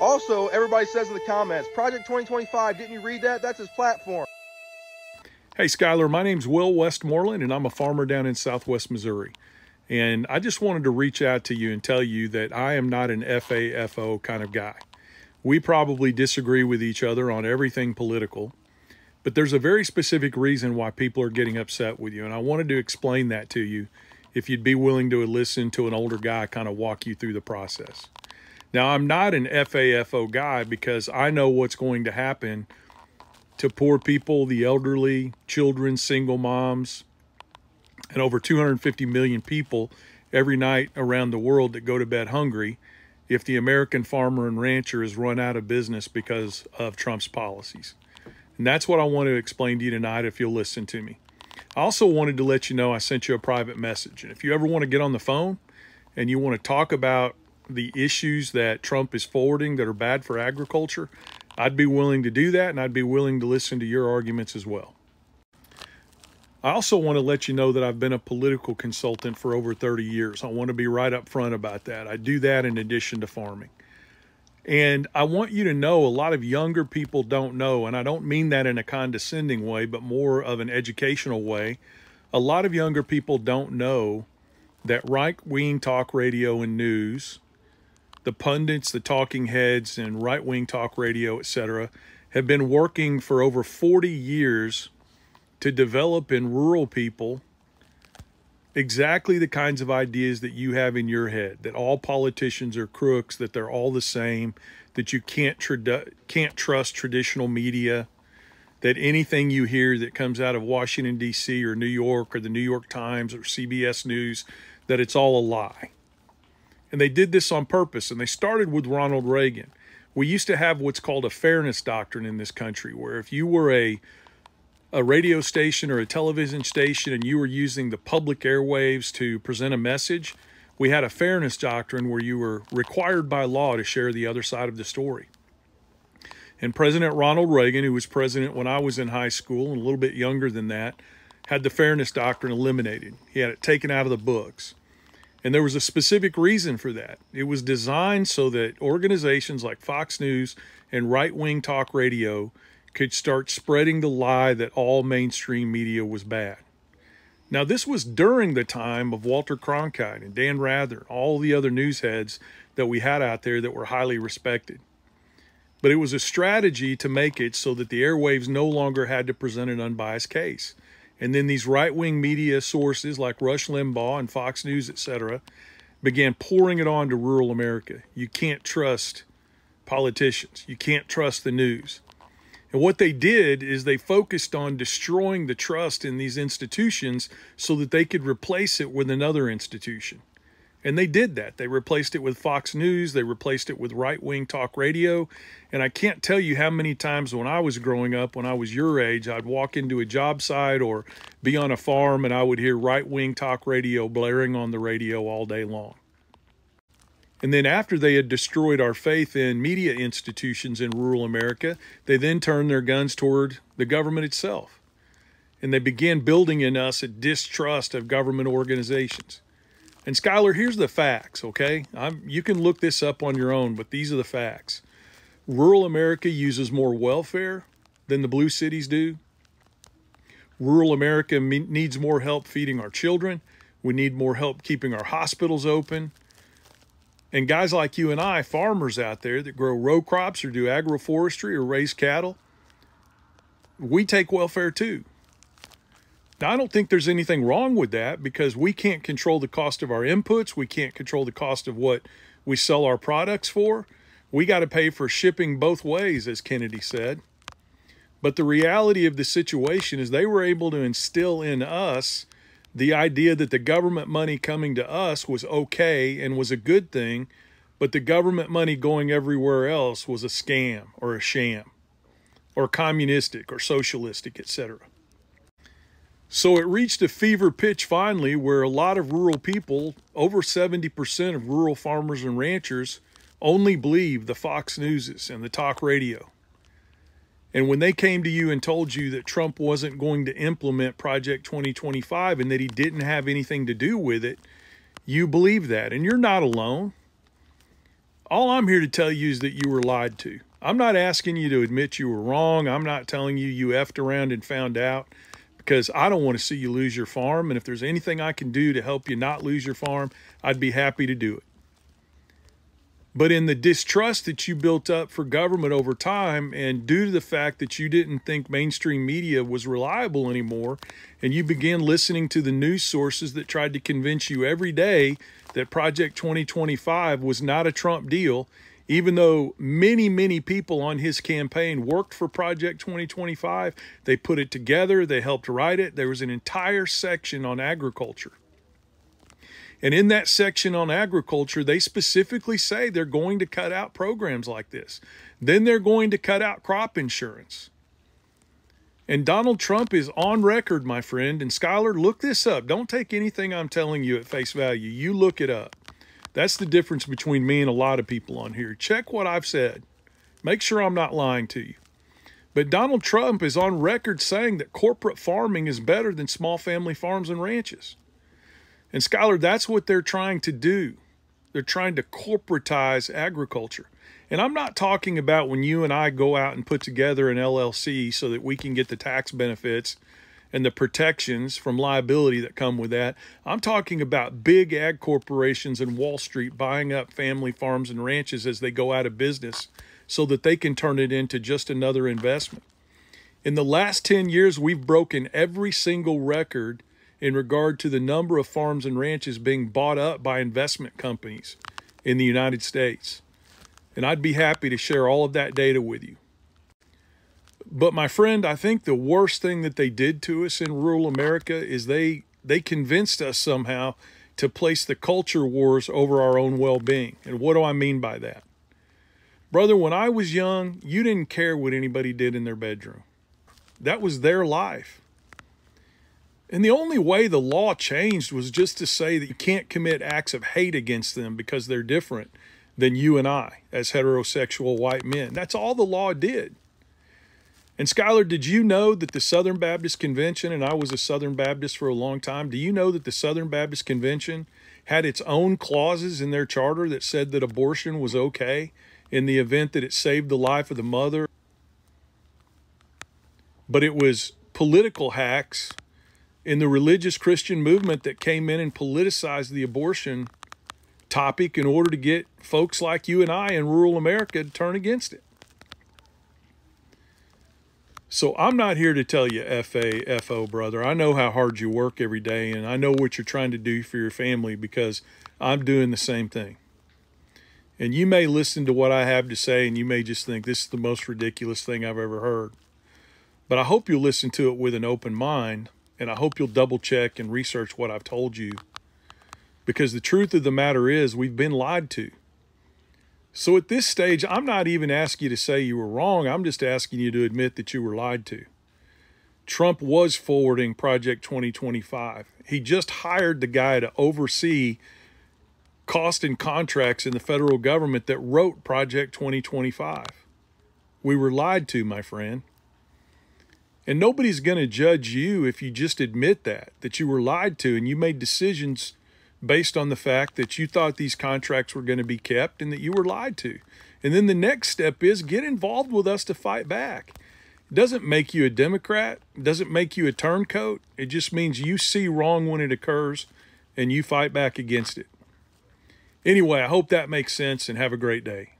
Also, everybody says in the comments, Project 2025, didn't you read that? That's his platform. Hey, Skylar, my name's Will Westmoreland, and I'm a farmer down in Southwest Missouri. And I just wanted to reach out to you and tell you that I am not an FAFO kind of guy. We probably disagree with each other on everything political, but there's a very specific reason why people are getting upset with you. And I wanted to explain that to you if you'd be willing to listen to an older guy kind of walk you through the process. Now, I'm not an FAFO guy because I know what's going to happen to poor people, the elderly, children, single moms, and over 250 million people every night around the world that go to bed hungry if the American farmer and rancher is run out of business because of Trump's policies. And that's what I want to explain to you tonight if you'll listen to me. I also wanted to let you know I sent you a private message. And if you ever want to get on the phone and you want to talk about the issues that Trump is forwarding that are bad for agriculture, I'd be willing to do that, and I'd be willing to listen to your arguments as well. I also want to let you know that I've been a political consultant for over 30 years. I want to be right up front about that. I do that in addition to farming. And I want you to know a lot of younger people don't know, and I don't mean that in a condescending way, but more of an educational way. A lot of younger people don't know that right-wing talk radio and news, the pundits, the talking heads, and right-wing talk radio, etc., have been working for over 40 years to develop in rural people exactly the kinds of ideas that you have in your head, that all politicians are crooks, that they're all the same, that you can't trust traditional media, that anything you hear that comes out of Washington, D.C. or New York or the New York Times or CBS News, that it's all a lie. And they did this on purpose, and they started with Ronald Reagan. We used to have what's called a fairness doctrine in this country, where if you were a radio station or a television station and you were using the public airwaves to present a message, we had a fairness doctrine where you were required by law to share the other side of the story. And President Ronald Reagan, who was president when I was in high school and a little bit younger than that, had the fairness doctrine eliminated. He had it taken out of the books. And there was a specific reason for that. It was designed so that organizations like Fox News and right-wing talk radio could start spreading the lie that all mainstream media was bad. Now, this was during the time of Walter Cronkite and Dan Rather, all the other news heads that we had out there that were highly respected. But it was a strategy to make it so that the airwaves no longer had to present an unbiased case. And then these right-wing media sources like Rush Limbaugh and Fox News, etc., began pouring it on to rural America. You can't trust politicians. You can't trust the news. And what they did is they focused on destroying the trust in these institutions so that they could replace it with another institution. And they did that. They replaced it with Fox News. They replaced it with right-wing talk radio. And I can't tell you how many times when I was growing up, when I was your age, I'd walk into a job site or be on a farm and I would hear right-wing talk radio blaring on the radio all day long. And then after they had destroyed our faith in media institutions in rural America, they then turned their guns toward the government itself. And they began building in us a distrust of government organizations. And Skylar, here's the facts, okay? You can look this up on your own, but these are the facts. Rural America uses more welfare than the blue cities do. Rural America needs more help feeding our children. We need more help keeping our hospitals open. And guys like you and I, farmers out there that grow row crops or do agroforestry or raise cattle, we take welfare too. Now, I don't think there's anything wrong with that because we can't control the cost of our inputs. We can't control the cost of what we sell our products for. We got to pay for shipping both ways, as Kennedy said. But the reality of the situation is they were able to instill in us the idea that the government money coming to us was okay and was a good thing, but the government money going everywhere else was a scam or a sham or communistic or socialistic, etc. So it reached a fever pitch finally where a lot of rural people, over 70% of rural farmers and ranchers, only believe the Fox Newses and the talk radio. And when they came to you and told you that Trump wasn't going to implement Project 2025 and that he didn't have anything to do with it, you believe that. And you're not alone. All I'm here to tell you is that you were lied to. I'm not asking you to admit you were wrong. I'm not telling you you effed around and found out, because I don't want to see you lose your farm. And if there's anything I can do to help you not lose your farm, I'd be happy to do it. But in the distrust that you built up for government over time, and due to the fact that you didn't think mainstream media was reliable anymore, and you began listening to the news sources that tried to convince you every day that Project 2025 was not a Trump deal, even though many, many people on his campaign worked for Project 2025, they put it together, they helped write it. There was an entire section on agriculture. And in that section on agriculture, they specifically say they're going to cut out programs like this. Then they're going to cut out crop insurance. And Donald Trump is on record, my friend. And Skylar, look this up. Don't take anything I'm telling you at face value. You look it up. That's the difference between me and a lot of people on here. Check what I've said. Make sure I'm not lying to you. But Donald Trump is on record saying that corporate farming is better than small family farms and ranches. And Skylar, that's what they're trying to do. They're trying to corporatize agriculture. And I'm not talking about when you and I go out and put together an LLC so that we can get the tax benefits and the protections from liability that come with that. I'm talking about big ag corporations and Wall Street buying up family farms and ranches as they go out of business so that they can turn it into just another investment. In the last 10 years, we've broken every single record in regard to the number of farms and ranches being bought up by investment companies in the United States. And I'd be happy to share all of that data with you. But my friend, I think the worst thing that they did to us in rural America is they convinced us somehow to place the culture wars over our own well-being. And what do I mean by that? Brother, when I was young, you didn't care what anybody did in their bedroom. That was their life. And the only way the law changed was just to say that you can't commit acts of hate against them because they're different than you and I as heterosexual white men. That's all the law did. And Skylar, did you know that the Southern Baptist Convention, and I was a Southern Baptist for a long time, do you know that the Southern Baptist Convention had its own clauses in their charter that said that abortion was okay in the event that it saved the life of the mother? But it was political hacks in the religious Christian movement that came in and politicized the abortion topic in order to get folks like you and I in rural America to turn against it. So I'm not here to tell you F-A-F-O, brother. I know how hard you work every day, and I know what you're trying to do for your family because I'm doing the same thing. And you may listen to what I have to say, and you may just think this is the most ridiculous thing I've ever heard. But I hope you'll listen to it with an open mind, and I hope you'll double check and research what I've told you. Because the truth of the matter is we've been lied to. So at this stage, I'm not even asking you to say you were wrong. I'm just asking you to admit that you were lied to. Trump was forwarding Project 2025. He just hired the guy to oversee cost and contracts in the federal government that wrote Project 2025. We were lied to, my friend. And nobody's going to judge you if you just admit that you were lied to and you made decisions based on the fact that you thought these contracts were going to be kept and that you were lied to. And then the next step is get involved with us to fight back. It doesn't make you a Democrat. It doesn't make you a turncoat. It just means you see wrong when it occurs and you fight back against it. Anyway, I hope that makes sense and have a great day.